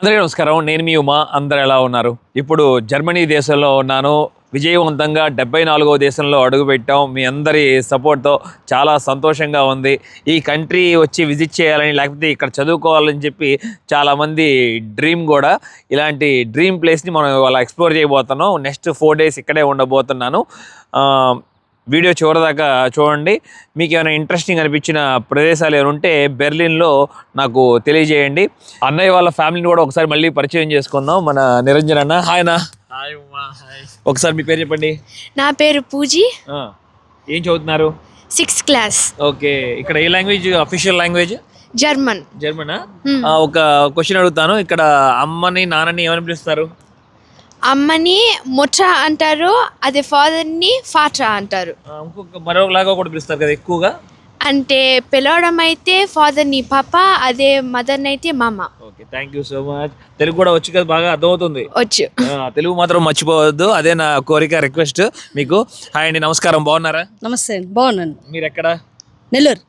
అందరికీ నమస్కారం. నేను మీ ఉమా. అందరు ఎలా ఉన్నారు? ఇప్పుడు జర్మనీ దేశంలో ఉన్నాను. విజయవంతంగా 74వ దేశంలో అడుగుపెట్టాం. మీ అందరి సపోర్ట్తో చాలా సంతోషంగా ఉంది. ఈ కంట్రీ వచ్చి విజిట్ చేయాలని, లేకపోతే ఇక్కడ చదువుకోవాలని చెప్పి చాలామంది డ్రీమ్ కూడా. ఇలాంటి డ్రీమ్ ప్లేస్ని మనం అలా ఎక్స్ప్లోర్ చేయబోతున్నాం. నెక్స్ట్ 4 days ఇక్కడే ఉండబోతున్నాను. వీడియో చివరిదాకా చూడండి. మీకు ఏమైనా ఇంట్రెస్టింగ్ అనిపించిన ప్రదేశాలు ఏమైనా ఉంటే బెర్లిన్లో నాకు తెలియజేయండి. అన్నయ్య వాళ్ళ ఫ్యామిలీని కూడా ఒకసారి మళ్ళీ పరిచయం చేసుకుందాం. మన నిరంజన్ అన్న. హాయ్ అన్న. హాయ్ ఉమా. హాయ్. ఒకసారి మీ పేరు చెప్పండి. నా పేరు పూజీ. ఏం చదువుతున్నారు? 6th class. ఓకే. ఇక్కడ ఏ లాంగ్వేజ్ అఫీషియల్ లాంగ్వేజ్? జర్మన్. జర్మనా? ఒక క్వశ్చన్ అడుగుతాను. ఇక్కడ అమ్మని నాన్నని ఏమని పిలుస్తారు? అమ్మని ముట్ట అంటారు, అదే ఫాదర్ని ఫాట్రా అంటారు. ఇంకొక మరొకలాగా కూడా పిలుస్తారు కదా ఎక్కువగా. అంటే పిలవడం అయితే ఫాదర్ని పాప, అదే మదర్ని అయితే మామ. Okay, thank you so much. Telugu కూడా వచ్చి కదా, బాగా అర్థమవుతుంది. వచ్చు. తెలుగు మాత్రం మర్చిపోవద్దు, అదే నా కోరిక, రిక్వెస్ట్ మీకు. హాయ్ అండి, నమస్కారం. బాగున్నారా? నమస్తే, బాగున్నాను. మీరు ఎక్కడ? నెల్లూరు.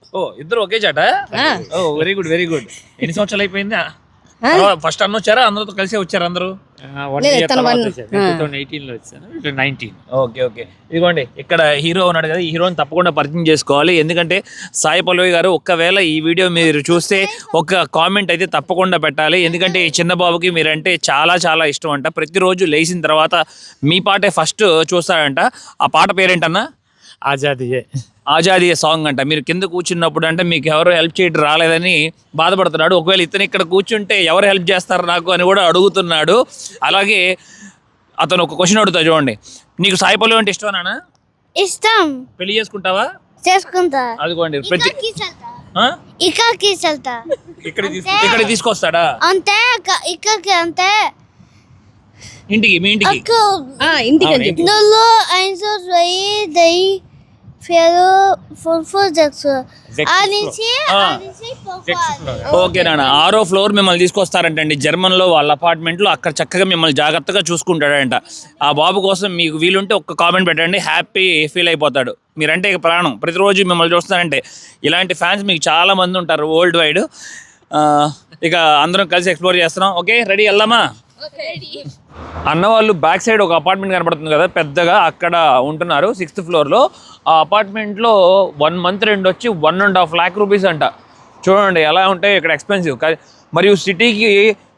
ఇద్దరు ఒకే చాట? ఓ, వెరీ గుడ్ వెరీ గుడ్. ఎన్ని సంవత్సరాలు అయిపోయిందా? ఫస్ట్ అన్న వచ్చారా? అందరితో కలిసే వచ్చారు అందరూ? 2018లో వచ్చాను. 19. Okay okay. ఇదిగోండి, ఇక్కడ హీరో ఉన్నాడు కదా, ఈ హీరోని తప్పకుండా పరిచయం చేసుకోవాలి. ఎందుకంటే సాయి పల్లవి గారు ఒక్కవేళ ఈ వీడియో మీరు చూస్తే ఒక కామెంట్ అయితే తప్పకుండా పెట్టాలి. ఎందుకంటే ఈ చిన్న బాబుకి మీరంటే చాలా చాలా ఇష్టం అంట. ప్రతిరోజు లేచిన తర్వాత మీ పాటే ఫస్ట్ చూస్తాడంట. ఆ పాట పేరేంటన్నా? ఆజాదీ సాంగ్ అంట. మీరు కింద కూర్చున్నప్పుడు అంటే మీకు ఎవరు హెల్ప్ చేయడం రాలేదని బాధపడుతున్నాడు. ఒకవేళ ఇతను ఇక్కడ కూర్చుంటే ఎవరు హెల్ప్ చేస్తారు నాకు అని కూడా అడుగుతున్నాడు. అలాగే అతను ఒక క్వశ్చన్ అడుగుతా, చూడండి. నీకు సాయి పల్లవి అంటే ఇష్టమేనా? ఇష్టం. పెళ్లి చేసుకుంటావా? చేసుకుంటా. అదిగోండి, ఇక్కడ తీసుకొస్తాడా? అంతే, ఇక్కడికి అంతే. ఇంటికి, మీ ఇంటికి? ఇంటికి అని చెప్పి. 0, 1, 2, 3, 4, 5, 6. ఓకే నాన్న. 6వ ఫ్లోర్ మిమ్మల్ని తీసుకొస్తారంటండి జర్మన్లో వాళ్ళ అపార్ట్మెంట్లో. అక్కడ చక్కగా మిమ్మల్ని జాగ్రత్తగా చూసుకుంటాడంట. ఆ బాబు కోసం మీకు వీలుంటే ఒక్క కామెంట్ పెట్టండి, హ్యాపీ ఫీల్ అయిపోతాడు. మీరంటే ఇక ప్రాణం. ప్రతిరోజు మిమ్మల్ని చూస్తారంటే ఇలాంటి ఫ్యాన్స్ మీకు చాలా మంది ఉంటారు వరల్డ్ వైడ్. ఇక అందరం కలిసి ఎక్స్ప్లోర్ చేస్తున్నాం. ఓకే, రెడీ, వెళ్దామా? అన్న వాళ్ళు బ్యాక్ సైడ్ ఒక అపార్ట్మెంట్ కనబడుతుంది కదా పెద్దగా, అక్కడ ఉంటున్నారు 6th ఫ్లోర్లో. ఆ అపార్ట్మెంట్లో 1 month రెంట్ వచ్చి 1.5 lakh rupees అంట. చూడండి ఎలా ఉంటాయి ఇక్కడ ఎక్స్పెన్సివ్. మరియు సిటీకి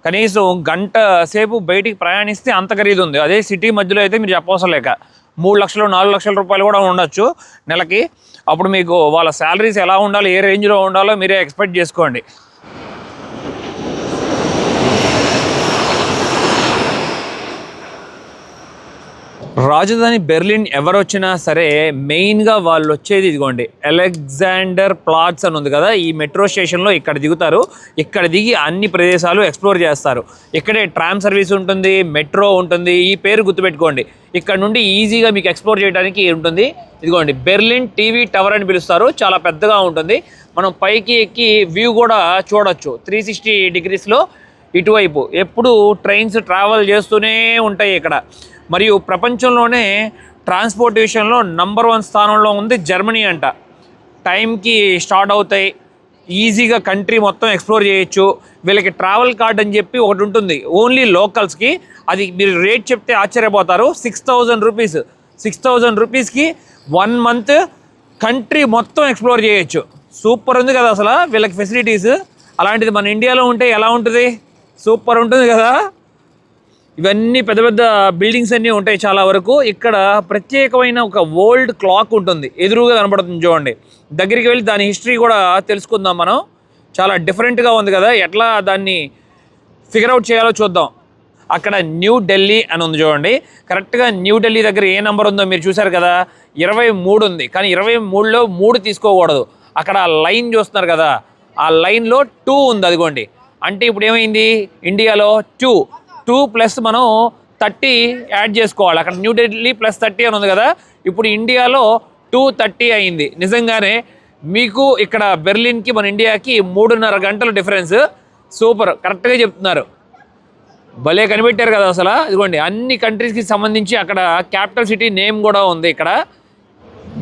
కనీసం గంట సేపు బయటికి ప్రయాణిస్తే అంత ఖరీదు ఉంది. అదే సిటీ మధ్యలో అయితే మీరు చెప్పవసరం లేక 3 లక్షలు 4 లక్షల రూపాయలు కూడా ఉండొచ్చు నెలకి. అప్పుడు మీకు వాళ్ళ శాలరీస్ ఎలా ఉండాలో, ఏ రేంజ్లో ఉండాలో మీరే ఎక్స్పెక్ట్ చేసుకోండి. రాజధాని బెర్లిన్ ఎవరు వచ్చినా సరే మెయిన్గా వాళ్ళు వచ్చేది ఇదిగోండి, అలెగ్జాండర్ ప్లాట్స్ అని ఉంది కదా, ఈ మెట్రో స్టేషన్లో ఇక్కడ దిగుతారు. ఇక్కడ దిగి అన్ని ప్రదేశాలు ఎక్స్ప్లోర్ చేస్తారు. ఇక్కడే ట్రామ్ సర్వీస్ ఉంటుంది, మెట్రో ఉంటుంది. ఈ పేరు గుర్తుపెట్టుకోండి. ఇక్కడ నుండి ఈజీగా మీకు ఎక్స్ప్లోర్ చేయడానికి ఉంటుంది. ఇదిగోండి, బెర్లిన్ టీవీ టవర్ అని పిలుస్తారు. చాలా పెద్దగా ఉంటుంది. మనం పైకి ఎక్కి వ్యూ కూడా చూడొచ్చు 360 degreesలో ఇటువైపు. ఎప్పుడు ట్రైన్స్ ట్రావెల్ చేస్తూనే ఉంటాయి ఇక్కడ. మరియు ప్రపంచంలోనే ట్రాన్స్పోర్టేషన్లో నంబర్ 1 స్థానంలో ఉంది జర్మనీ అంట. టైంకి స్టార్ట్ అవుతాయి, ఈజీగా కంట్రీ మొత్తం ఎక్స్ప్లోర్ చేయొచ్చు. వీళ్ళకి ట్రావెల్ కార్డ్ అని చెప్పి ఒకటి ఉంటుంది ఓన్లీ లోకల్స్కి. అది మీరు రేట్ చెప్తే ఆశ్చర్యపోతారు. 6,000 rupees. 6,000 rupeesకి 1 month కంట్రీ మొత్తం ఎక్స్ప్లోర్ చేయొచ్చు. సూపర్ ఉంది కదా అసలు వీళ్ళకి ఫెసిలిటీస్. అలాంటిది మన ఇండియాలో ఉంటే ఎలా ఉంటుంది? సూపర్ ఉంటుంది కదా. ఇవన్నీ పెద్ద పెద్ద బిల్డింగ్స్ అన్నీ ఉంటాయి చాలా వరకు. ఇక్కడ ప్రత్యేకమైన ఒక ఓల్డ్ క్లాక్ ఉంటుంది, ఎదురుగా కనబడుతుంది చూడండి. దగ్గరికి వెళ్ళి దాని హిస్టరీ కూడా తెలుసుకుందాం మనం. చాలా డిఫరెంట్గా ఉంది కదా, ఎట్లా దాన్ని ఫిగర్ అవుట్ చేయాలో చూద్దాం. అక్కడ న్యూ ఢిల్లీ అని ఉంది చూడండి. కరెక్ట్గా న్యూ ఢిల్లీ దగ్గర ఏ నెంబర్ ఉందో మీరు చూసారు కదా, 23 ఉంది. కానీ 23లో 3 తీసుకోకూడదు. అక్కడ లైన్ చూస్తున్నారు కదా, ఆ లైన్లో 2 ఉంది. అదిగోండి, అంటే ఇప్పుడు ఏమైంది, ఇండియాలో 2 ప్లస్ మనం 30 యాడ్ చేసుకోవాలి. అక్కడ న్యూ ఢిల్లీ +30 అని ఉంది కదా, ఇప్పుడు ఇండియాలో 2:30 అయింది. నిజంగానే మీకు ఇక్కడ బెర్లిన్కి మన ఇండియాకి 3.5 గంటల డిఫరెన్స్. సూపర్, కరెక్ట్గా చెప్తున్నారు. భలే కనిపెట్టారు కదా అసలు. ఇదిగోండి, అన్ని కంట్రీస్కి సంబంధించి అక్కడ క్యాపిటల్ సిటీ నేమ్ కూడా ఉంది ఇక్కడ.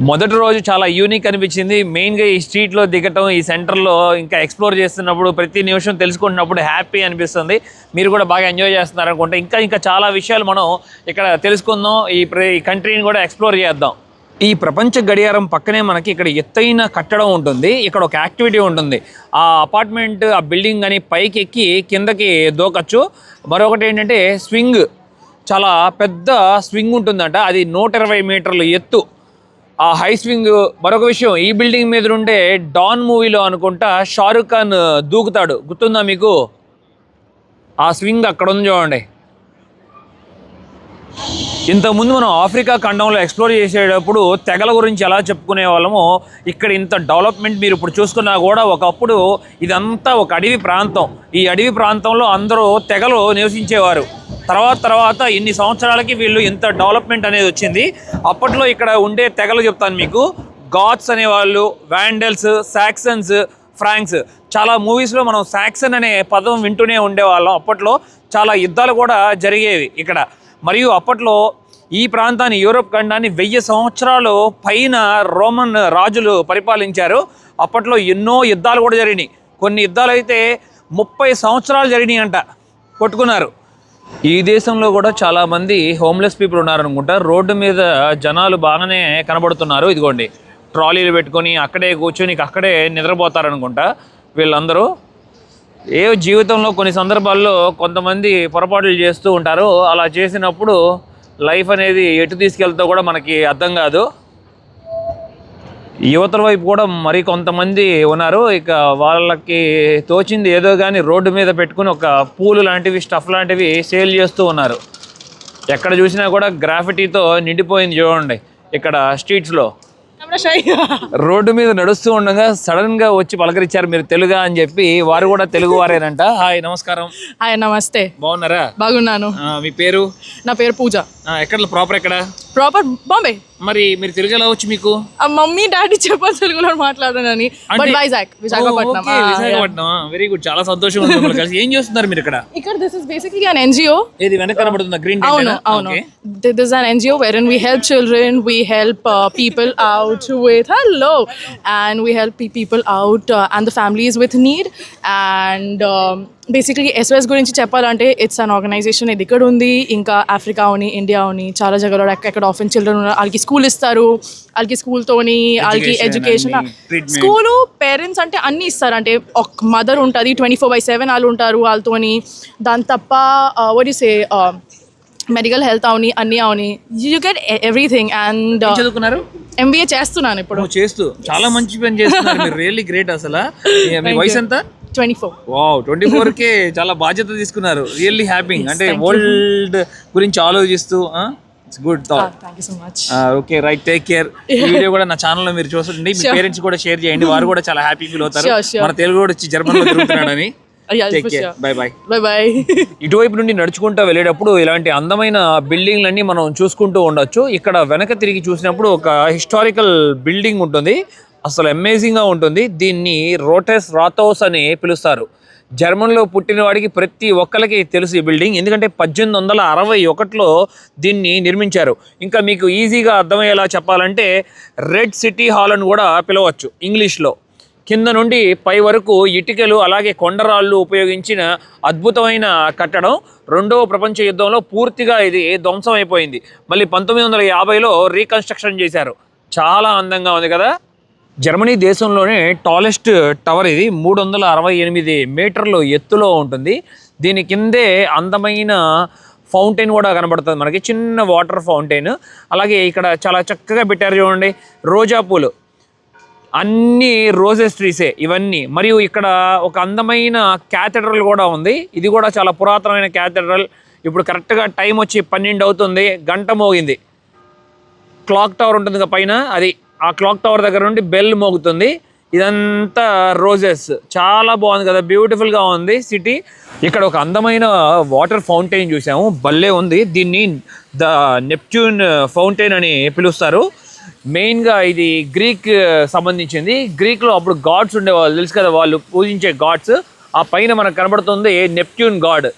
మొదటి రోజు చాలా యూనిక్ అనిపించింది. మెయిన్గా ఈ స్ట్రీట్లో దిగటం, ఈ సెంటర్లో ఇంకా ఎక్స్ప్లోర్ చేస్తున్నప్పుడు ప్రతి నిమిషం తెలుసుకుంటున్నప్పుడు హ్యాపీ అనిపిస్తుంది. మీరు కూడా బాగా ఎంజాయ్ చేస్తున్నారు అనుకుంటే ఇంకా చాలా విషయాలు మనం ఇక్కడ తెలుసుకుందాం. ఈ కంట్రీని కూడా ఎక్స్ప్లోర్ చేద్దాం. ఈ ప్రపంచ గడియారం పక్కనే మనకి ఇక్కడ ఎత్తైన కట్టడం ఉంటుంది. ఇక్కడ ఒక యాక్టివిటీ ఉంటుంది. ఆ అపార్ట్మెంట్, ఆ బిల్డింగ్ అని పైకి ఎక్కి కిందకి దూకచ్చు. మరొకటి ఏంటంటే స్వింగ్, చాలా పెద్ద స్వింగ్ ఉంటుందంట. అది 120 మీటర్లు ఎత్తు, ఆ హై స్వింగ్. మరొక విషయం, ఈ బిల్డింగ్ మీద ఉండే డాన్ మూవీలో అనుకుంటా షారుఖ్ ఖాన్ దూకుతాడు, గుర్తుందా మీకు? ఆ స్వింగ్ అక్కడ ఉంది చూడండి. ఇంతకుముందు మనం ఆఫ్రికా ఖండంలో ఎక్స్ప్లోర్ చేసేటప్పుడు తెగల గురించి ఎలా చెప్పుకునే వాళ్ళమో, ఇక్కడ ఇంత డెవలప్మెంట్ మీరు ఇప్పుడు చూసుకున్నా కూడా ఒకప్పుడు ఇదంతా ఒక అడవి ప్రాంతం. ఈ అడవి ప్రాంతంలో అందరూ తెగలు నివసించేవారు. తర్వాత ఇన్ని సంవత్సరాలకి వీళ్ళు ఇంత డెవలప్మెంట్ అనేది వచ్చింది. అప్పట్లో ఇక్కడ ఉండే తెగలు చెప్తాను మీకు. గాత్స్ అనేవాళ్ళు, వాండల్స్, సాక్సన్స్, ఫ్రాంక్స్. చాలా మూవీస్లో మనం సాక్సన్ అనే పదం వింటూనే ఉండేవాళ్ళం. అప్పట్లో చాలా యుద్ధాలు కూడా జరిగేవి ఇక్కడ. మరియు అప్పట్లో ఈ ప్రాంతాన్ని, యూరోప్ ఖండాన్ని 1000 సంవత్సరాలు పైన రోమన్ రాజులు పరిపాలించారు. అప్పట్లో ఎన్నో యుద్ధాలు కూడా జరిగినాయి. కొన్ని యుద్ధాలు అయితే 30 సంవత్సరాలు జరిగినాయి అంట, కొట్టుకున్నారు. ఈ దేశంలో కూడా చాలామంది హోమ్లెస్ పీపుల్ ఉన్నారనుకుంటా. రోడ్డు మీద జనాలు బాగానే కనబడుతున్నారు. ఇదిగోండి, ట్రాలీలు పెట్టుకొని అక్కడే కూర్చొని అక్కడే నిద్రపోతారనుకుంటా వీళ్ళందరూ. జీవితంలో కొన్ని సందర్భాల్లో కొంతమంది పొరపాట్లు చేస్తూ ఉంటారు. అలా చేసినప్పుడు లైఫ్ అనేది ఎటు తీసుకెళ్తా కూడా మనకి అర్థం కాదు. యువతల వైపు కూడా మరి కొంతమంది ఉన్నారు. ఇక వాళ్ళకి తోచింది ఏదో కానీ రోడ్డు మీద పెట్టుకుని ఒక పూలు లాంటివి, స్టఫ్ లాంటివి సేల్ చేస్తూ ఉన్నారు. ఎక్కడ చూసినా కూడా గ్రాఫిటీతో నిండిపోయింది చూడండి ఇక్కడ స్ట్రీట్స్లో. రోడ్డు మీద నడుస్తూ ఉండగా సడన్ గా వచ్చి పలకరించారు, మీరు తెలుగా అని చెప్పి. వారు కూడా తెలుగు వారేనంట. హాయ్, నమస్కారం. హాయ్, నమస్తే. బాగున్నారా? బాగున్నాను. మీ పేరు? నా పేరు పూజ. ఎక్కడ ప్రాపర్? ఎక్కడ? ప్రాపర్ బాంబే. మరి మీరు తెలుగు ఎలా వచ్చు మీకు? మమ్మీ డాడీ చెప్పారు తెలుగులో మాట్లాడనని. బట్ విశాఖపట్నం. వెరీ గుడ్, చాలా సంతోషం ఉంది మిమ్మల్ని కలిసి. ఏం చేస్తున్నారు మీరు ఇక్కడ? ఇక్కడ this is basically an NGO. ఏది వెనక కనబడుతుందా? గ్రీన్. అవును. This is an NGO wherein we help children, we help people out with and we help people out and the families with need. And basically SOS గురించి చెప్పాలంటే it's an organisation. ఇది ఇక్కడ ఉంది, ఇంకా ఆఫ్రికా ఉని, ఇండియా ఉని, చాలా జగలో ఎక్కడ often children ఉన్నారు. వాళ్ళకి స్కూల్ ఇస్తారు, వాళ్ళకి స్కూల్తోని వాళ్ళకి ఎడ్యుకేషన్, స్కూలు, పేరెంట్స్ అంటే అన్నీ ఇస్తారు. అంటే ఒక మదర్ ఉంటుంది, 24/7 వాళ్ళు ఉంటారు వాళ్ళతోని. దాని తప్ప what you say medical health అవని, అన్నీ అవని, యూ గెట్ ఎవ్రీథింగ్. అండ్ చదువుకున్నారు? MBA చేస్తున్నాను ఇప్పుడు. చేస్తూ చాలా మంచి పని చేస్తున్నారు మీరు. Really great. అసలు మీ వయసు ఎంత? 24. వావ్, 24కే చాలా బాధ్యత తీసుకున్నారు. Really happy. అంటే వరల్డ్ గురించి ఆలోచిస్తూ. It's good thought. Thank you so much. Okay, right, take care. ఈ వీడియో కూడా నా ఛానల్లో మీరు చూస్తుంటే మీ పేరెంట్స్ కూడా షేర్ చేయండి. వారు కూడా చాలా హ్యాపీ ఫీల్ అవుతారు. మన తెలుగు కూడా వచ్చి జర్మన్లో తిరుగుతున్నాడని. బై. ఇటువైపు నుండి నడుచుకుంటూ వెళ్ళేటప్పుడు ఇలాంటి అందమైన బిల్డింగ్లన్నీ మనం చూసుకుంటూ ఉండొచ్చు. ఇక్కడ వెనక తిరిగి చూసినప్పుడు ఒక హిస్టారికల్ బిల్డింగ్ ఉంటుంది. అసలు అమేజింగ్గా ఉంటుంది. దీన్ని రోటెస్ రాథౌస్ అని పిలుస్తారు. జర్మన్లో పుట్టిన వాడికి ప్రతి ఒక్కరికి తెలుసు ఈ బిల్డింగ్, ఎందుకంటే 1861లో దీన్ని నిర్మించారు. ఇంకా మీకు ఈజీగా అర్థమయ్యేలా చెప్పాలంటే రెడ్ సిటీ హాల్ అని కూడా పిలవచ్చు ఇంగ్లీష్లో. కింద నుండి పై వరకు ఇటుకలు, అలాగే కొండరాళ్ళు ఉపయోగించిన అద్భుతమైన కట్టడం. 2వ ప్రపంచ యుద్ధంలో పూర్తిగా ఇది ధ్వంసం అయిపోయింది. మళ్ళీ 1950లో రీకన్స్ట్రక్షన్ చేశారు. చాలా అందంగా ఉంది కదా. జర్మనీ దేశంలోనే టాలెస్ట్ టవర్ ఇది. 368 మీటర్లు ఎత్తులో ఉంటుంది. దీని కిందే అందమైన ఫౌంటైన్ కూడా కనబడుతుంది మనకి, చిన్న వాటర్ ఫౌంటైన్. అలాగే ఇక్కడ చాలా చక్కగా పెట్టారు చూడండి, రోజా పూలు, అన్ని రోజెస్ ట్రీసే ఇవన్నీ. మరియు ఇక్కడ ఒక అందమైన క్యాథెడ్రల్ కూడా ఉంది. ఇది కూడా చాలా పురాతనమైన క్యాథెడ్రల్. ఇప్పుడు కరెక్ట్గా టైం వచ్చి 12 అవుతుంది, గంట మోగింది. క్లాక్ టవర్ ఉంటుంది పైన, అది ఆ క్లాక్ టవర్ దగ్గర నుండి బెల్ మోగుతుంది. ఇదంతా రోజెస్, చాలా బాగుంది కదా, బ్యూటిఫుల్గా ఉంది సిటీ. ఇక్కడ ఒక అందమైన వాటర్ ఫౌంటైన్ చూసాము, భలే ఉంది. దీన్ని ద నెప్ట్యూన్ ఫౌంటైన్ అని పిలుస్తారు. మెయిన్గా ఇది గ్రీక్ సంబంధించింది. గ్రీక్లో అప్పుడు గాడ్స్ ఉండేవాళ్ళు, తెలుసు కదా, వాళ్ళు పూజించే గాడ్స్. ఆ పైన మనకు కనబడుతుంది నెప్ట్యూన్ గాడ్.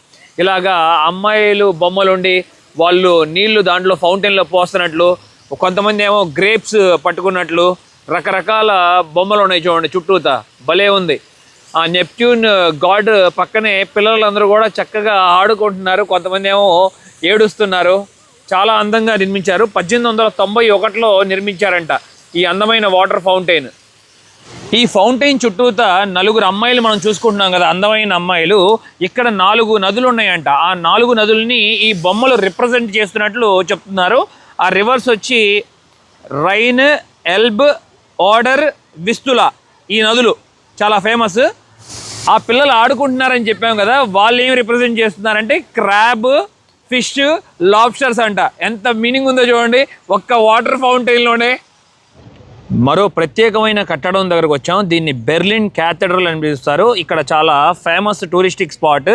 ఇలాగా అమ్మాయిలు బొమ్మలు ఉండి వాళ్ళు నీళ్లు దాంట్లో ఫౌంటైన్లో పోస్తున్నట్లు కొంతమంది ఏమో గ్రేప్స్ పట్టుకున్నట్లు రకరకాల బొమ్మలు ఉన్నాయి చూడండి చుట్టూతా, భలే ఉంది. ఆ నెప్ట్యూన్ గాడ్ పక్కనే పిల్లలందరూ కూడా చక్కగా ఆడుకుంటున్నారు, కొంతమంది ఏమో ఏడుస్తున్నారు. చాలా అందంగా నిర్మించారు. 1891లో నిర్మించారంట ఈ అందమైన వాటర్ ఫౌంటైన్. ఈ ఫౌంటైన్ చుట్టూతా 4 అమ్మాయిలు మనం చూసుకుంటున్నాం కదా, అందమైన అమ్మాయిలు. ఇక్కడ 4 నదులు ఉన్నాయంట. ఆ 4 నదుల్ని ఈ బొమ్మలు రిప్రజెంట్ చేస్తున్నట్లు చెప్తున్నారు. ఆ రివర్స్ వచ్చి రైన్, ఎల్బ్, ఓడర్, విస్తులా, ఈ నదులు చాలా ఫేమస్. ఆ పిల్లలు ఆడుకుంటున్నారని చెప్పాం కదా, వాళ్ళు ఏమి రిప్రజెంట్ చేస్తున్నారంటే క్రాబ్, ఫిష్, లాబ్స్టర్స్ అంట. ఎంత మీనింగ్ ఉందో చూడండి ఒక్క వాటర్ ఫౌంటైన్లోనే. మరో ప్రత్యేకమైన కట్టడం దగ్గరకు వచ్చాం. దీన్ని బెర్లిన్ క్యాథెడ్రల్ అని పిలుస్తారు. ఇక్కడ చాలా ఫేమస్ టూరిస్టిక్ స్పాట్.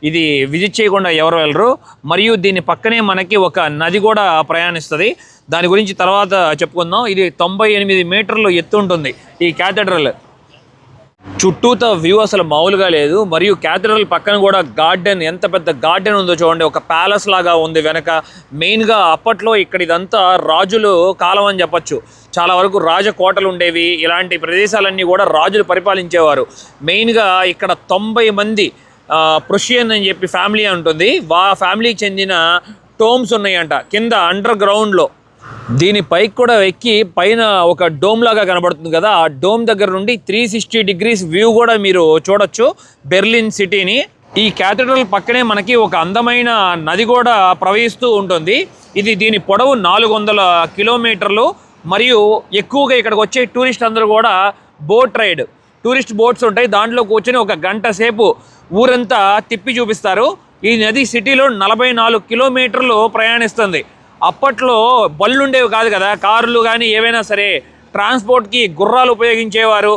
ఇది విజిట్ చేయకుండా ఎవరు వెళ్ళరు. మరియు దీని పక్కనే మనకి ఒక నది కూడా ప్రయాణిస్తుంది. దాని గురించి తర్వాత చెప్పుకుందాం. ఇది 98 మీటర్లు ఎత్తు ఉంటుంది ఈ క్యాథెడ్రల్. చుట్టూతో వ్యూ అసలు మామూలుగా లేదు. మరియు క్యాథెడ్రల్ పక్కన కూడా గార్డెన్, ఎంత పెద్ద గార్డెన్ ఉందో చూడండి. ఒక ప్యాలెస్ లాగా ఉంది వెనక. మెయిన్గా అప్పట్లో ఇక్కడ ఇదంతా రాజులు కాలం అని చెప్పచ్చు. చాలా వరకు రాజకోటలు ఉండేవి. ఇలాంటి ప్రదేశాలన్నీ కూడా రాజులు పరిపాలించేవారు. మెయిన్గా ఇక్కడ 90 మంది ప్రొషియన్ అని చెప్పి ఫ్యామిలీ ఉంటుంది. ఫ్యామిలీకి చెందిన టోమ్స్ ఉన్నాయంట కింద అండర్ గ్రౌండ్లో. దీని పైకి కూడా ఎక్కి పైన ఒక డోమ్ లాగా కనబడుతుంది కదా, ఆ డోమ్ దగ్గర నుండి 360 డిగ్రీస్ వ్యూ కూడా మీరు చూడొచ్చు బెర్లిన్ సిటీని. ఈ క్యాథెడ్రల్ పక్కనే మనకి ఒక అందమైన నది కూడా ప్రవహిస్తూ ఉంటుంది. దీని పొడవు 400 కిలోమీటర్లు. మరియు ఎక్కువగా ఇక్కడికి వచ్చే టూరిస్ట్ అందరూ కూడా బోట్ రైడ్, టూరిస్ట్ బోట్స్ ఉంటాయి, దాంట్లో కూర్చొని 1 గంట సేపు ఊరంతా తిప్పి చూపిస్తారు. ఈ నది సిటీలో 44 కిలోమీటర్లు ప్రయాణిస్తుంది. అప్పట్లో బళ్ళు ఉండేవి కాదు కదా, కార్లు కానీ ఏవైనా సరే ట్రాన్స్పోర్ట్కి గుర్రాలు ఉపయోగించేవారు,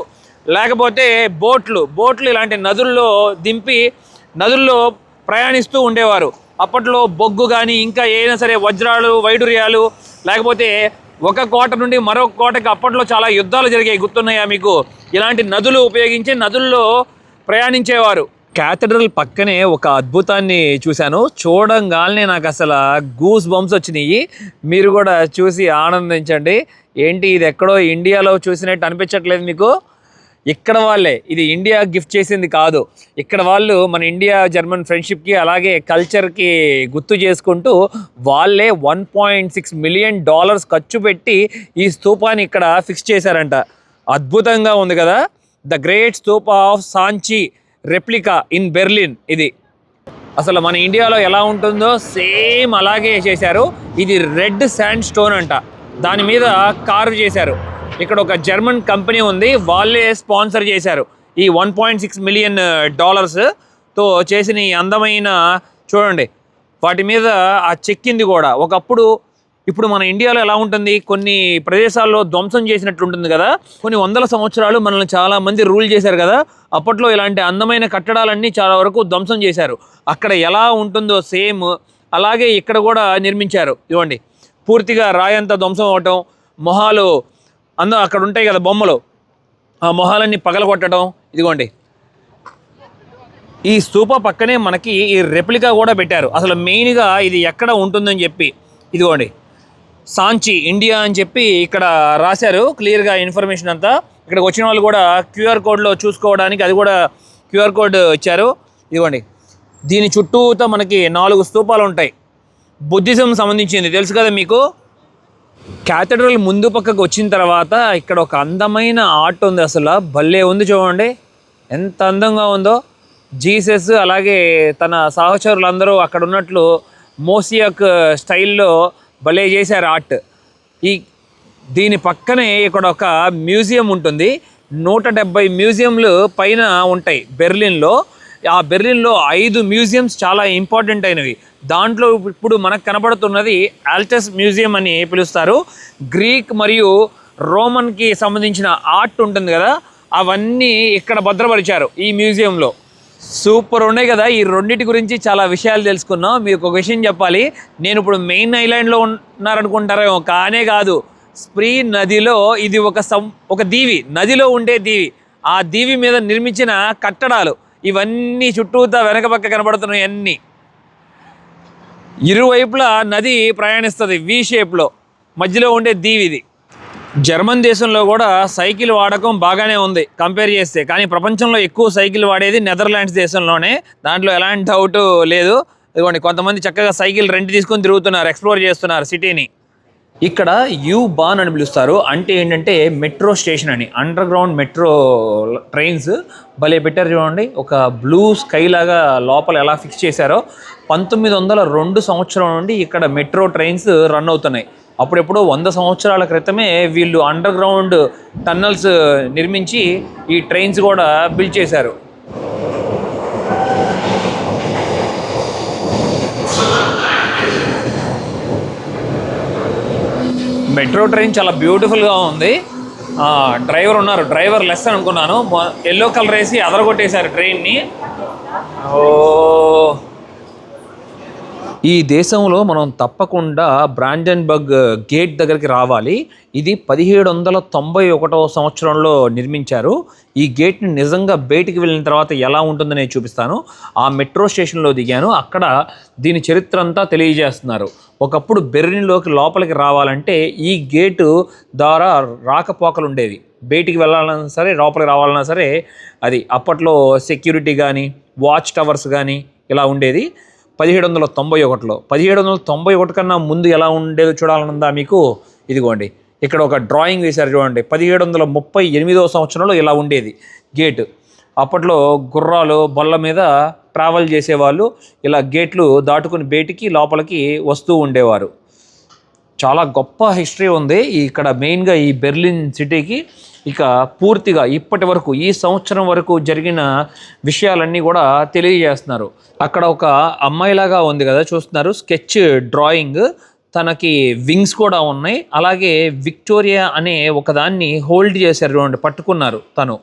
లేకపోతే బోట్లు ఇలాంటి నదుల్లో దింపి నదుల్లో ప్రయాణిస్తూ ఉండేవారు. అప్పట్లో బొగ్గు కానీ ఇంకా ఏదైనా సరే వజ్రాలు, వైడూర్యాలు, లేకపోతే ఒక కోట నుండి మరొక కోటకి అప్పట్లో చాలా యుద్ధాలు జరిగాయి, గుర్తున్నాయా మీకు? ఇలాంటి నదులు ఉపయోగించి నదుల్లో ప్రయాణించేవారు. క్యాథెడ్రల్ పక్కనే ఒక అద్భుతాన్ని చూశాను. చూడంగానే నాకు అసలు గూస్ బంప్స్ వచ్చినాయి. మీరు కూడా చూసి ఆనందించండి. ఏంటి ఇది ఎక్కడో ఇండియాలో చూసినట్టు అనిపించట్లేదు మీకు? ఇక్కడ వాళ్ళే, ఇది ఇండియా గిఫ్ట్ చేసింది కాదు. ఇక్కడ వాళ్ళు మన ఇండియా జర్మన్ ఫ్రెండ్షిప్కి అలాగే కల్చర్కి గుర్తు చేసుకుంటూ వాళ్ళే $1.6 మిలియన్ ఖర్చు పెట్టి ఈ స్తూపాన్ని ఇక్కడ ఫిక్స్ చేశారంట. అద్భుతంగా ఉంది కదా. The great stupa of Sanchi replica in Berlin. ఇది అసలు మన ఇండియాలో ఎలా ఉంటుందో సేమ్ అలాగే చేశారు. ఇది రెడ్ శాండ్ స్టోన్ అంట, దాని మీద కార్వ్ చేశారు. ఇక్కడ ఒక జర్మన్ కంపెనీ ఉంది, వాళ్ళే స్పాన్సర్ చేశారు ఈ $1.6 మిలియన్ తో చేసిన ఈ అందమైన చూడండి. వాటి మీద ఆ చెక్కింది కూడా ఒకప్పుడు. ఇప్పుడు మన ఇండియాలో ఎలా ఉంటుంది, కొన్ని ప్రదేశాల్లో ధ్వంసం చేసినట్టు ఉంటుంది కదా. కొన్ని వందల సంవత్సరాలు మనల్ని చాలామంది రూల్ చేశారు కదా. అప్పట్లో ఇలాంటి అందమైన కట్టడాలన్నీ చాలా వరకు ధ్వంసం చేశారు. అక్కడ ఎలా ఉంటుందో సేమ్ అలాగే ఇక్కడ కూడా నిర్మించారు. ఇవ్వండి, పూర్తిగా రాయంతా ధ్వంసం అవటం, మొహాలు అక్కడ ఉంటాయి కదా బొమ్మలు, ఆ మొహాలన్నీ పగలగొట్టడం. ఇదిగోండి, ఈ స్తూప పక్కనే మనకి ఈ రెప్లికా కూడా పెట్టారు. అసలు మెయిన్గా ఇది ఎక్కడ ఉంటుందని చెప్పి ఇదిగోండి, సాంచి ఇండియా అని చెప్పి ఇక్కడ రాశారు క్లియర్గా ఇన్ఫర్మేషన్ అంతా. ఇక్కడికి వచ్చిన వాళ్ళు కూడా QR కోడ్లో చూసుకోవడానికి అది కూడా QR కోడ్ ఇచ్చారు. ఇదిగోండి, దీని చుట్టూతో మనకి 4 స్తూపాలు ఉంటాయి. బుద్ధిజం సంబంధించింది తెలుసు కదా మీకు. క్యాథెడ్రల్ ముందు పక్కకు వచ్చిన తర్వాత ఇక్కడ ఒక అందమైన ఆర్ట్ ఉంది. అసలు భలే ఉంది చూడండి, ఎంత అందంగా ఉందో. జీసస్ అలాగే తన సహచరులందరూ అక్కడ ఉన్నట్లు మోసియాక్ స్టైల్లో భలే చేశారు ఆర్ట్. దీని పక్కనే ఇక్కడ ఒక మ్యూజియం ఉంటుంది. 170 మ్యూజియంలు పైన ఉంటాయి బెర్లిన్లో. ఆ బెర్లిన్లో 5 మ్యూజియంస్ చాలా ఇంపార్టెంట్ అయినవి. దాంట్లో ఇప్పుడు మనకు కనబడుతున్నది ఆల్టస్ మ్యూజియం అని పిలుస్తారు. గ్రీక్ మరియు రోమన్కి సంబంధించిన ఆర్ట్ ఉంటుంది కదా, అవన్నీ ఇక్కడ భద్రపరిచారు ఈ మ్యూజియంలో. సూపర్ ఉన్నాయి కదా. ఈ రెండింటి గురించి చాలా విషయాలు తెలుసుకున్నాం. మీకు ఒక విషయం చెప్పాలి, నేను ఇప్పుడు మెయిన్ ఐలాండ్లో ఉన్నారనుకుంటారేమో, కానే కాదు. స్ప్రీ నదిలో ఇది ఒక దీవి, నదిలో ఉండే దీవి. ఆ దీవి మీద నిర్మించిన కట్టడాలు ఇవన్నీ చుట్టూతా వెనక పక్క కనబడుతున్నాయి. అన్నీ ఇరువైపులా నది ప్రయాణిస్తుంది V షేప్లో. మధ్యలో ఉండే దీవి ఇది. జర్మన్ దేశంలో కూడా సైకిల్ వాడకం బాగానే ఉంది కంపేర్ చేస్తే, కానీ ప్రపంచంలో ఎక్కువ సైకిల్ వాడేది నెదర్లాండ్స్ దేశంలోనే, దాంట్లో ఎలాంటి డౌట్ లేదు. ఇదిగోండి కొంతమంది చక్కగా సైకిల్ రెంట్ తీసుకొని తిరుగుతున్నారు, ఎక్స్ప్లోర్ చేస్తున్నారు సిటీని. ఇక్కడ U-Bahn అని పిలుస్తారు, అంటే ఏంటంటే మెట్రో స్టేషన్ అని. అండర్ గ్రౌండ్ మెట్రో ట్రైన్స్ భలే పెట్టారు చూడండి, ఒక బ్లూ స్కై లాగా లోపల ఎలా ఫిక్స్ చేశారో. 1902 సంవత్సరం నుండి ఇక్కడ మెట్రో ట్రైన్స్ రన్ అవుతున్నాయి. అప్పుడెప్పుడో 100 సంవత్సరాల క్రితమే వీళ్ళు అండర్ గ్రౌండ్ టన్నల్స్ నిర్మించి ఈ ట్రైన్స్ కూడా బిల్డ్ చేశారు. మెట్రో ట్రైన్ చాలా బ్యూటిఫుల్గా ఉంది. డ్రైవర్ ఉన్నారు, డ్రైవర్ లెస్ అనుకున్నాను. ఎల్లో కలర్ వేసి అదరగొట్టేశారు ట్రైన్ని. ఈ దేశంలో మనం తప్పకుండా బ్రాండెన్బర్గ్ గేట్ దగ్గరికి రావాలి. ఇది 1791 సంవత్సరంలో నిర్మించారు. ఈ గేట్ని నిజంగా బయటికి వెళ్ళిన తర్వాత ఎలా ఉంటుందో నేను చూపిస్తాను. ఆ మెట్రో స్టేషన్లో దిగాను, అక్కడ దీని చరిత్ర అంతా తెలియజేస్తున్నారు. ఒకప్పుడు బెర్లిన్లోకి లోపలికి రావాలంటే ఈ గేటు ద్వారా రాకపోకలు ఉండేవి. బయటికి వెళ్ళాలన్నా సరే, లోపలికి రావాలన్నా సరే, అది అప్పట్లో సెక్యూరిటీ కానీ వాచ్ టవర్స్ కానీ ఇలా ఉండేది. 1791లో 1791 కన్నా ముందు ఎలా ఉండేదో చూడాలనుందా మీకు? ఇదిగోండి ఇక్కడ ఒక డ్రాయింగ్ వేశారు చూడండి. 1738 సంవత్సరంలో ఇలా ఉండేది గేటు. అప్పట్లో గుర్రాలు బల్ల మీద ట్రావెల్ చేసేవాళ్ళు, ఇలా గేట్లు దాటుకుని బయటికి లోపలికి వస్తూ ఉండేవారు. చాలా గొప్ప హిస్టరీ ఉంది ఇక్కడ మెయిన్గా ఈ బెర్లిన్ సిటీకి. ఇక పూర్తిగా ఇప్పటి వరకు ఈ సంవత్సరం వరకు జరిగిన విషయాలన్నీ కూడా తెలియజేస్తున్నారు. అక్కడ ఒక అమ్మాయిలాగా ఉంది కదా చూస్తున్నారు, స్కెచ్ డ్రాయింగ్. తనకి వింగ్స్ కూడా ఉన్నాయి. అలాగే విక్టోరియా అనే ఒకదాన్ని హోల్డ్ చేశారు చూడండి, పట్టుకున్నారు తను.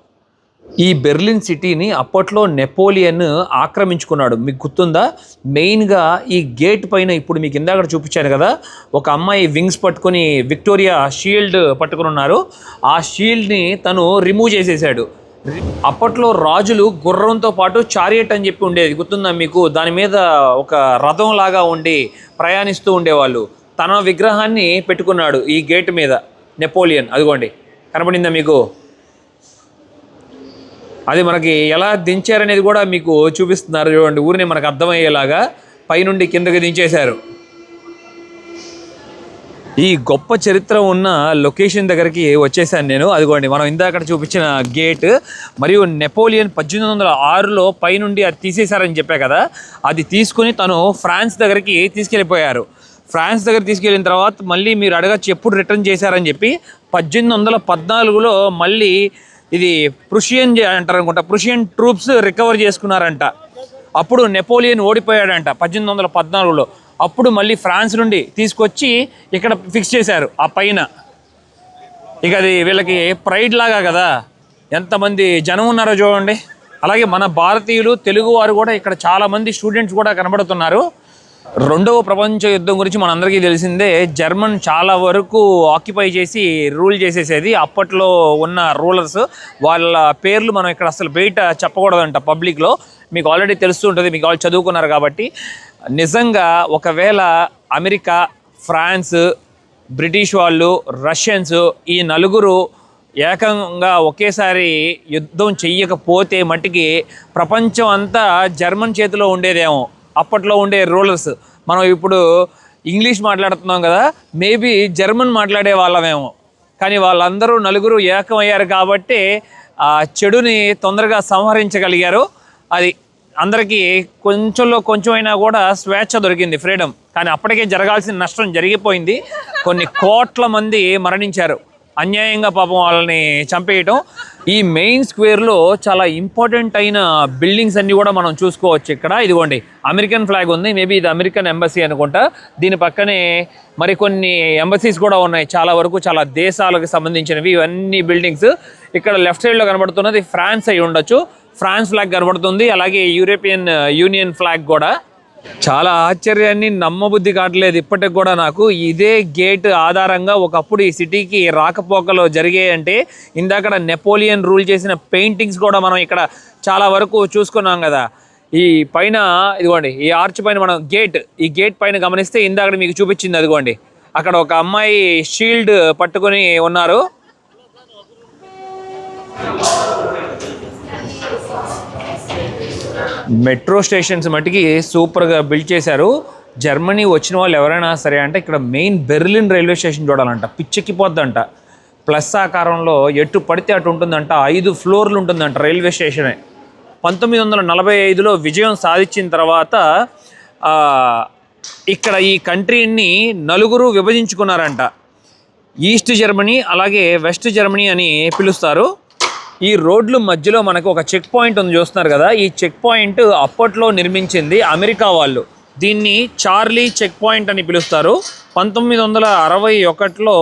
ఈ బెర్లిన్ సిటీని అప్పట్లో నెపోలియన్ ఆక్రమించుకున్నాడు, మీకు గుర్తుందా? మెయిన్గా ఈ గేట్ పైన ఇప్పుడు మీకు ఇందాక చూపించాను కదా, ఒక అమ్మాయి వింగ్స్ పట్టుకొని విక్టోరియా షీల్డ్ పట్టుకుని ఉన్నారు. ఆ షీల్డ్ని తను రిమూవ్ చేసేసాడు. అప్పట్లో రాజులు గుర్రంతో పాటు చారియట్ అని చెప్పి ఉండేది, గుర్తుందా మీకు? దాని మీద ఒక రథం లాగా ఉండి ప్రయాణిస్తూ ఉండేవాళ్ళు. తన విగ్రహాన్ని పెట్టుకున్నాడు ఈ గేట్ మీద నెపోలియన్. అదిగోండి కనపడిందా మీకు? అది మనకి ఎలా దించారనేది కూడా మీకు చూపిస్తున్నారు చూడండి, ఊరిని మనకు అర్థమయ్యేలాగా పైనుండి కిందకి దించేశారు. ఈ గొప్ప చరిత్ర ఉన్న లొకేషన్ దగ్గరికి వచ్చేసాను నేను. అదిగోండి మనం ఇందాక చూపించిన గేట్. మరియు నెపోలియన్ 1806లో పైనుండి అది తీసేశారని చెప్పా కదా, అది తీసుకుని తను ఫ్రాన్స్ దగ్గరికి తీసుకెళ్ళిపోయారు. ఫ్రాన్స్ దగ్గర తీసుకెళ్ళిన తర్వాత మళ్ళీ మీరు అడగచ్చు ఎప్పుడు రిటర్న్ చేశారని చెప్పి. 1814లో మళ్ళీ ఇది ప్రుషియన్ అంటారు అనుకుంటా, ప్రుషియన్ ట్రూప్స్ రికవర్ చేసుకున్నారంట. అప్పుడు నెపోలియన్ ఓడిపోయాడంట 1814లో. అప్పుడు మళ్ళీ ఫ్రాన్స్ నుండి తీసుకొచ్చి ఇక్కడ ఫిక్స్ చేశారు ఆ పైన. ఇక అది వీళ్ళకి ప్రైడ్ లాగా కదా, ఎంతమంది జనం ఉన్నారో చూడండి. అలాగే మన భారతీయులు తెలుగు వారు కూడా ఇక్కడ చాలామంది స్టూడెంట్స్ కూడా కనబడుతున్నారు. రెండవ ప్రపంచ యుద్ధం గురించి మనందరికీ తెలిసిందే. జర్మన్ చాలా వరకు ఆక్యుపై చేసి రూల్ చేసేసేది. అప్పట్లో ఉన్న రూలర్స్ వాళ్ళ పేర్లు మనం ఇక్కడ అసలు బయట చెప్పకూడదంట పబ్లిక్లో. మీకు ఆల్రెడీ తెలుస్తూ ఉంటుంది, మీకు వాళ్ళు చదువుకున్నారు కాబట్టి. నిజంగా ఒకవేళ అమెరికా, ఫ్రాన్స్, బ్రిటిష్ వాళ్ళు, రష్యన్స్ ఈ నలుగురు ఏకంగా ఒకేసారి యుద్ధం చెయ్యకపోతే మట్టికి ప్రపంచం అంతా జర్మన్ చేతిలో ఉండేదేమో. అప్పట్లో ఉండే రూలర్స్. మనం ఇప్పుడు ఇంగ్లీష్ మాట్లాడుతున్నాం కదా, మేబీ జర్మన్ మాట్లాడే వాళ్ళమేమో. కానీ వాళ్ళందరూ నలుగురు ఏకమయ్యారు కాబట్టి ఆ చెడుని తొందరగా సంహరించగలిగారు. అది అందరికీ కొంచెంలో కొంచెమైనా కూడా స్వేచ్ఛ దొరికింది, ఫ్రీడమ్. కానీ అప్పటికే జరగాల్సిన నష్టం జరిగిపోయింది. కొన్ని కోట్ల మంది మరణించారు అన్యాయంగా, పాపం వాళ్ళని చంపేయటం. ఈ మెయిన్ స్క్వేర్లో చాలా ఇంపార్టెంట్ అయిన బిల్డింగ్స్ అన్నీ కూడా మనం చూసుకోవచ్చు ఇక్కడ. ఇదిగోండి అమెరికన్ ఫ్లాగ్ ఉంది, మేబీ ఇది అమెరికన్ ఎంబసీ అనుకుంటా. దీని పక్కనే మరికొన్ని ఎంబసీస్ కూడా ఉన్నాయి, చాలా వరకు చాలా దేశాలకు సంబంధించినవి ఇవన్నీ బిల్డింగ్స్. ఇక్కడ లెఫ్ట్ సైడ్లో కనబడుతున్నది ఫ్రాన్స్ అయి ఉండొచ్చు, ఫ్రాన్స్ ఫ్లాగ్ కనబడుతుంది. అలాగే యూరోపియన్ యూనియన్ ఫ్లాగ్ కూడా. చాలా ఆశ్చర్యాన్ని నమ్మబుద్ధి కావట్లేదు ఇప్పటికి కూడా నాకు. ఇదే గేట్ ఆధారంగా ఒకప్పుడు ఈ సిటీకి రాకపోకలు జరిగాయంటే ఇందాక నెపోలియన్ రూల్ చేసిన పెయింటింగ్స్ కూడా మనం ఇక్కడ చాలా వరకు చూసుకున్నాం కదా. ఈ పైన ఇదిగోండి ఈ ఆర్చ్ పైన మనం ఈ గేట్ పైన గమనిస్తే ఇందాక మీకు చూపించింది అదిగోండి అక్కడ ఒక అమ్మాయి షీల్డ్ పట్టుకొని ఉన్నారు. మెట్రో స్టేషన్స్ మట్టికి సూపర్గా బిల్డ్ చేశారు. జర్మనీ వచ్చిన వాళ్ళు ఎవరైనా సరే అంటే ఇక్కడ మెయిన్ బెర్లిన్ రైల్వే స్టేషన్ చూడాలంట, పిచ్చెక్కిపోద్దంట. ప్లస్ ఆకారంలో ఎటు పడితే అటు ఉంటుందంట, 5 ఫ్లోర్లు ఉంటుందంట రైల్వే స్టేషనే. 1945లో విజయం సాధించిన తర్వాత ఇక్కడ ఈ కంట్రీని 4 విభజించుకున్నారంట. ఈస్ట్ జర్మనీ అలాగే వెస్ట్ జర్మనీ అని పిలుస్తారు. ఈ రోడ్లు మధ్యలో మనకు ఒక చెక్ పాయింట్ ఉంది, చూస్తున్నారు కదా. ఈ చెక్ పాయింట్ అప్పట్లో నిర్మించింది అమెరికా వాళ్ళు. దీన్ని చార్లీ చెక్ పాయింట్ అని పిలుస్తారు. 1961లో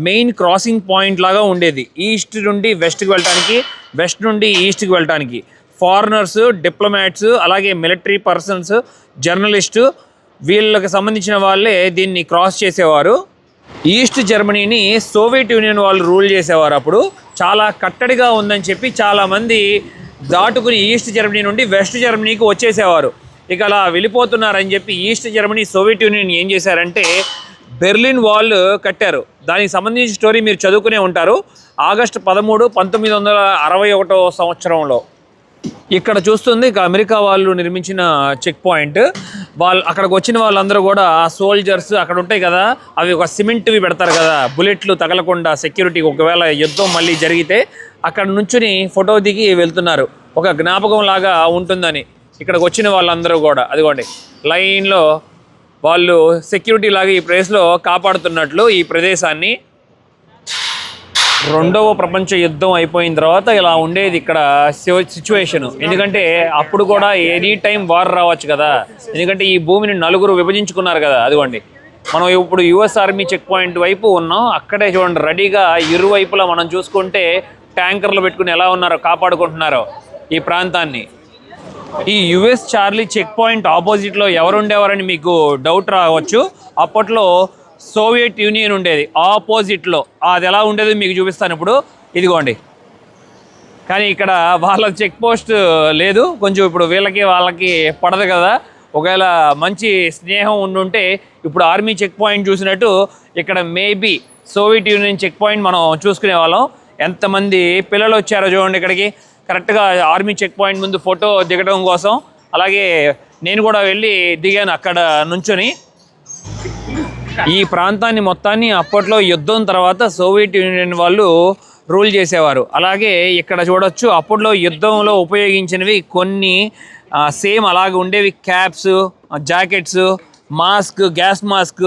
మెయిన్ క్రాసింగ్ పాయింట్ లాగా ఉండేది. ఈస్ట్ నుండి వెస్ట్కి వెళ్ళటానికి, వెస్ట్ నుండి ఈస్ట్కి వెళ్ళటానికి ఫారినర్స్, డిప్లొమాట్స్, అలాగే మిలిటరీ పర్సన్స్, జర్నలిస్టు వీళ్ళకి సంబంధించిన వాళ్ళే దీన్ని క్రాస్ చేసేవారు. ఈస్ట్ జర్మనీని సోవియట్ యూనియన్ వాళ్ళు రూల్ చేసేవారు. అప్పుడు చాలా కట్టడిగా ఉందని చెప్పి చాలామంది దాటుకుని ఈస్ట్ జర్మనీ నుండి వెస్ట్ జర్మనీకి వచ్చేసేవారు. ఇక అలా వెళ్ళిపోతున్నారని చెప్పి ఈస్ట్ జర్మనీ సోవియట్ యూనియన్ ఏం చేశారంటే బెర్లిన్ వాల్ కట్టారు. దానికి సంబంధించిన స్టోరీ మీరు చదువుకునే ఉంటారు. ఆగస్టు 13, 1961 సంవత్సరంలో ఇక్కడ చూస్తుంది ఇక అమెరికా వాళ్ళు నిర్మించిన చెక్ పాయింట్. అక్కడికి వచ్చిన వాళ్ళందరూ కూడా సోల్జర్స్ అక్కడ ఉంటాయి కదా, అవి ఒక సిమెంట్వి పెడతారు కదా, బుల్లెట్లు తగలకుండా సెక్యూరిటీ, ఒకవేళ యుద్ధం మళ్ళీ జరిగితే అక్కడ నుంచుని ఫోటో దిగి వెళ్తున్నారు, ఒక జ్ఞాపకం లాగా ఉంటుందని. ఇక్కడికి వచ్చిన వాళ్ళందరూ కూడా అదిగోండి లైన్లో వాళ్ళు సెక్యూరిటీ లాగా ఈ ప్లేస్లో కాపాడుతున్నట్లు ఈ ప్రదేశాన్ని. 2వ ప్రపంచ యుద్ధం అయిపోయిన తర్వాత ఇలా ఉండేది ఇక్కడ సిచ్యువేషను. ఎందుకంటే అప్పుడు కూడా ఎనీ టైం వార్ రావచ్చు కదా, ఎందుకంటే ఈ భూమిని 4 విభజించుకున్నారు కదా. అదిగోండి మనం ఇప్పుడు యుఎస్ ఆర్మీ చెక్ పాయింట్ వైపు ఉన్నాం. అక్కడే చూడండి రెడీగా ఇరువైపులా మనం చూసుకుంటే ట్యాంకర్లు పెట్టుకుని ఎలా ఉన్నారో కాపాడుకుంటున్నారో ఈ ప్రాంతాన్ని. ఈ యుఎస్ చార్లీ చెక్ పాయింట్ ఆపోజిట్లో ఎవరు ఉండేవారని మీకు డౌట్ రావచ్చు. అప్పట్లో సోవియట్ యూనియన్ ఉండేది ఆపోజిట్లో. అది ఎలా ఉండేది మీకు చూపిస్తాను ఇప్పుడు. ఇదిగోండి, కానీ ఇక్కడ వాళ్ళ చెక్ పోస్ట్ లేదు. కొంచెం ఇప్పుడు వాళ్ళకి పడదు కదా. ఒకవేళ మంచి స్నేహం ఉండుంటే ఇప్పుడు ఆర్మీ చెక్ పాయింట్ చూసినట్టు ఇక్కడ maybe Soviet Union check point మనం చూసుకునే వాళ్ళం. ఎంతమంది పిల్లలు వచ్చారో చూడండి ఇక్కడికి, కరెక్ట్గా ఆర్మీ చెక్ పాయింట్ ముందు ఫోటో దిగడం కోసం. అలాగే నేను కూడా వెళ్ళి దిగాను అక్కడ నుంచొని. ఈ ప్రాంతాన్ని మొత్తాన్ని అప్పట్లో యుద్ధం తర్వాత సోవియట్ యూనియన్ వాళ్ళు రూల్ చేసేవారు. అలాగే ఇక్కడ చూడొచ్చు అప్పట్లో యుద్ధంలో ఉపయోగించినవి కొన్ని సేమ్ అలాగే ఉండేవి. Caps, jackets, mask, gas mask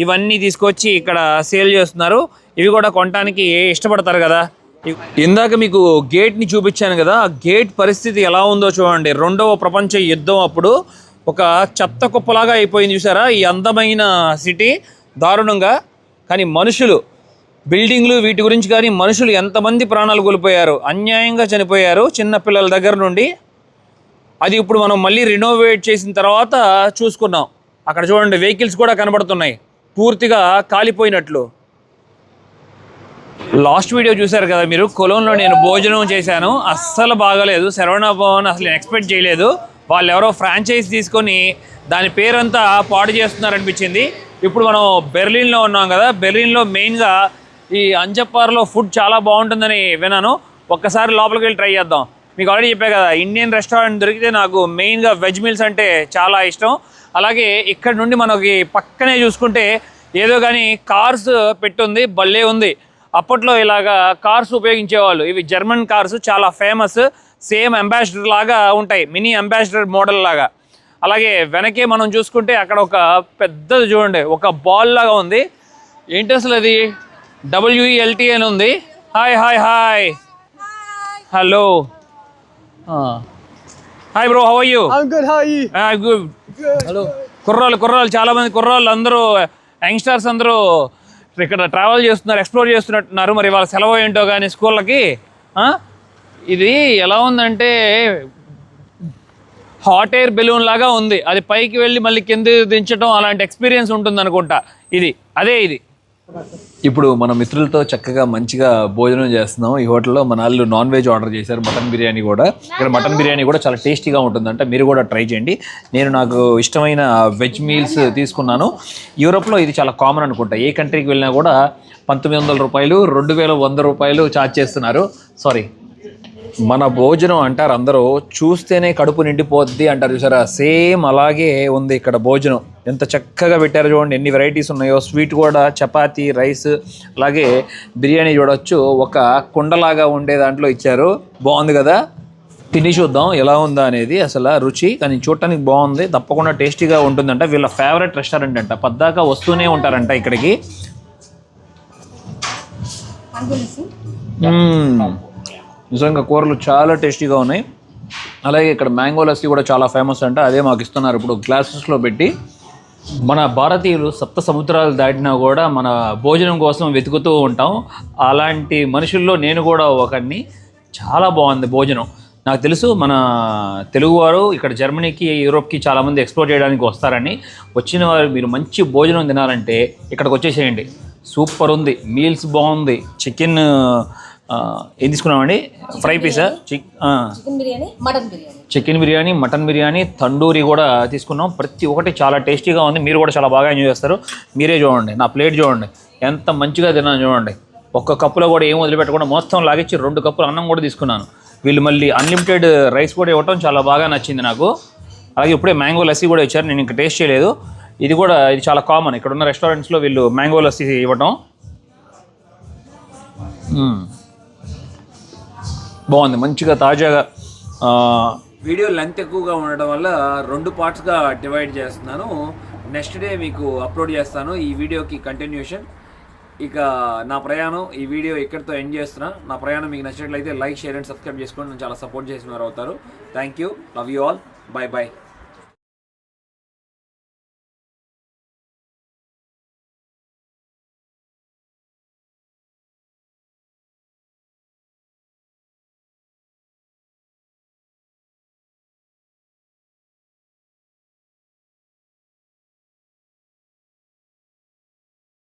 ఇవన్నీ తీసుకొచ్చి ఇక్కడ సేల్ చేస్తున్నారు. ఇవి కూడా కొనడానికి ఇష్టపడతారు కదా. ఇందాక మీకు గేట్ని చూపించాను కదా, ఆ గేట్ పరిస్థితి ఎలా ఉందో చూడండి. 2వ ప్రపంచ యుద్ధం అప్పుడు ఒక చెత్త కుప్పలాగా అయిపోయింది చూసారా ఈ అందమైన సిటీ, దారుణంగా. కానీ మనుషులు, బిల్డింగ్లు వీటి గురించి కానీ మనుషులు ఎంతమంది ప్రాణాలు కోల్పోయారు, అన్యాయంగా చనిపోయారు చిన్నపిల్లల దగ్గర నుండి. అది ఇప్పుడు మనం మళ్ళీ రినోవేట్ చేసిన తర్వాత చూసుకున్నాం. అక్కడ చూడండి వెహికల్స్ కూడా కనబడుతున్నాయి పూర్తిగా కాలిపోయినట్లు. లాస్ట్ వీడియో చూశారు కదా మీరు, కొలోన్లో నేను భోజనం చేశాను, అస్సలు బాగలేదు. శరవణ భవన్ అసలు ఎక్స్పెక్ట్ చేయలేదు. వాళ్ళు ఎవరో ఫ్రాంచైజ్ తీసుకొని దాని పేరంతా పాడు చేస్తున్నారనిపించింది. ఇప్పుడు మనం బెర్లిన్లో ఉన్నాం కదా, బెర్లిన్లో మెయిన్గా ఈ అంజప్పార్లో ఫుడ్ చాలా బాగుంటుందని విన్నాను. ఒక్కసారి లోపలికి వెళ్ళి ట్రై చేద్దాం. మీకు ఆల్రెడీ చెప్పే కదా ఇండియన్ రెస్టారెంట్ దొరికితే నాకు మెయిన్గా వెజ్ మీల్స్ అంటే చాలా ఇష్టం. అలాగే ఇక్కడ నుండి మనకి పక్కనే చూసుకుంటే ఏదో కానీ కార్స్ పెట్టుంది, భలే ఉంది. అప్పట్లో ఇలాగా కార్స్ ఉపయోగించేవాళ్ళు. ఇవి జర్మన్ కార్స్, చాలా ఫేమస్. సేమ్ అంబాసిడర్ లాగా ఉంటాయి, మినీ అంబాసిడర్ మోడల్ లాగా. అలాగే వెనకే మనం చూసుకుంటే అక్కడ ఒక పెద్దది చూడండి, ఒక బాల్ లాగా ఉంది. ఏంటి అసలు అది? WELT అని ఉంది. Hi hi hi, hello, hi bro, how are you? I'm good. How are you? Good. Hello. కుర్రాళ్ళు చాలా మంది కుర్రాళ్ళు అందరూ, యంగ్స్టర్స్ అందరూ ఇక్కడ ట్రావెల్ చేస్తున్నారు, ఎక్స్ప్లోర్ చేస్తున్నట్టున్నారు. మరి వాళ్ళ సెలవు ఏంటో కానీ స్కూళ్ళకి. ఇది ఎలా ఉందంటే హాట్ ఎయిర్ బెలూన్ లాగా ఉంది. అది పైకి వెళ్ళి మళ్ళీ కింద దించడం అలాంటి ఎక్స్పీరియన్స్ ఉంటుంది అనుకుంటా. ఇది ఇప్పుడు మన మిత్రులతో చక్కగా మంచిగా భోజనం చేస్తున్నాం. ఈ హోటల్లో మన వాళ్ళు నాన్ వెజ్ ఆర్డర్ చేశారు, మటన్ బిర్యానీ కూడా. ఇక్కడ మటన్ బిర్యానీ కూడా చాలా టేస్టీగా ఉంటుందంట, మీరు కూడా ట్రై చేయండి. నేను నాకు ఇష్టమైన వెజ్ మీల్స్ తీసుకున్నాను. యూరోప్లో ఇది చాలా కామన్ అనుకుంటా, ఏ కంట్రీకి వెళ్ళినా కూడా 1900 రూపాయలు 2100 రూపాయలు ఛార్జ్ చేస్తున్నారు. సారీ, మన భోజనం అంటారు అందరూ, చూస్తేనే కడుపు నిండిపోద్ది అంటారు చూసారా, సేమ్ అలాగే ఉంది ఇక్కడ భోజనం. ఎంత చక్కగా పెట్టారు చూడండి, ఎన్ని వెరైటీస్ ఉన్నాయో. స్వీట్ కూడా, చపాతీ, రైస్, అలాగే బిర్యానీ చూడవచ్చు. ఒక కుండలాగా ఉండే దాంట్లో ఇచ్చారు, బాగుంది కదా. తిని చూద్దాం ఎలా ఉందా అనేది అసలు రుచి. కానీ చూడటానికి బాగుంది, తప్పకుండా టేస్టీగా ఉంటుందంట. వీళ్ళ ఫేవరెట్ రెస్టారెంట్ అంట, పద్దాకా వస్తూనే ఉంటారంట ఇక్కడికి. నిజంగా కూరలు చాలా టేస్టీగా ఉన్నాయి. అలాగే ఇక్కడ మ్యాంగో లస్సీ కూడా చాలా ఫేమస్ అంట, అదే మాకు ఇస్తున్నారు ఇప్పుడు గ్లాసెస్లో పెట్టి. మన భారతీయులు సప్త సముద్రాలు దాటినా కూడా మన భోజనం కోసం వెతుకుతూ ఉంటాం. అలాంటి మనుషుల్లో నేను కూడా ఒకరిని. చాలా బాగుంది భోజనం. నాకు తెలుసు మన తెలుగువారు ఇక్కడ జర్మనీకి, యూరోప్కి చాలామంది ఎక్స్ప్లోర్ చేయడానికి వస్తారని. వచ్చిన వారు మీరు మంచి భోజనం తినాలంటే ఇక్కడికి వచ్చేసేయండి. సూపర్ ఉంది, మీల్స్ బాగుంది. చికెన్ ఏం తీసుకున్నామండి? Fry Pisa? Chicken biryani, mutton biryani, tandoori కూడా తీసుకున్నాం. ప్రతి ఒక్కటి చాలా టేస్టీగా ఉంది. మీరు కూడా చాలా బాగా ఎంజాయ్ చేస్తారు. మీరే చూడండి, నా ప్లేట్ చూడండి ఎంత మంచిగా తిన్నాను చూడండి. ఒక్క కప్పులో కూడా ఏం వదిలిపెట్టకుండా మొత్తం లాగిచ్చి 2 కప్పులు అన్నం కూడా తీసుకున్నాను. వీళ్ళు మళ్ళీ అన్లిమిటెడ్ రైస్ కూడా ఇవ్వటం చాలా బాగా నచ్చింది నాకు. అలాగే ఇప్పుడే మ్యాంగో లస్సీ కూడా ఇచ్చారు, నేను ఇంకా టేస్ట్ చేయలేదు. ఇది చాలా కామన్ ఇక్కడ ఉన్న రెస్టారెంట్స్లో వీళ్ళు మ్యాంగో లస్సీ ఇవ్వటం. బాగుంది, మంచిగా తాజాగా. వీడియో లెంత్ ఎక్కువగా ఉండడం వల్ల 2 పార్ట్స్గా డివైడ్ చేస్తున్నాను. నెక్స్ట్ డే మీకు అప్లోడ్ చేస్తాను ఈ వీడియోకి కంటిన్యూషన్. ఇక నా ప్రయాణం ఈ వీడియో ఇక్కడితో ఎండ్ చేస్తున్నా. నా ప్రయాణం మీకు నచ్చినట్లయితే లైక్, షేర్ అండ్ సబ్స్క్రైబ్ చేసుకోండి. నన్ను చాలా సపోర్ట్ చేసిన వారు అవుతారు. Thank you, love you all, by by.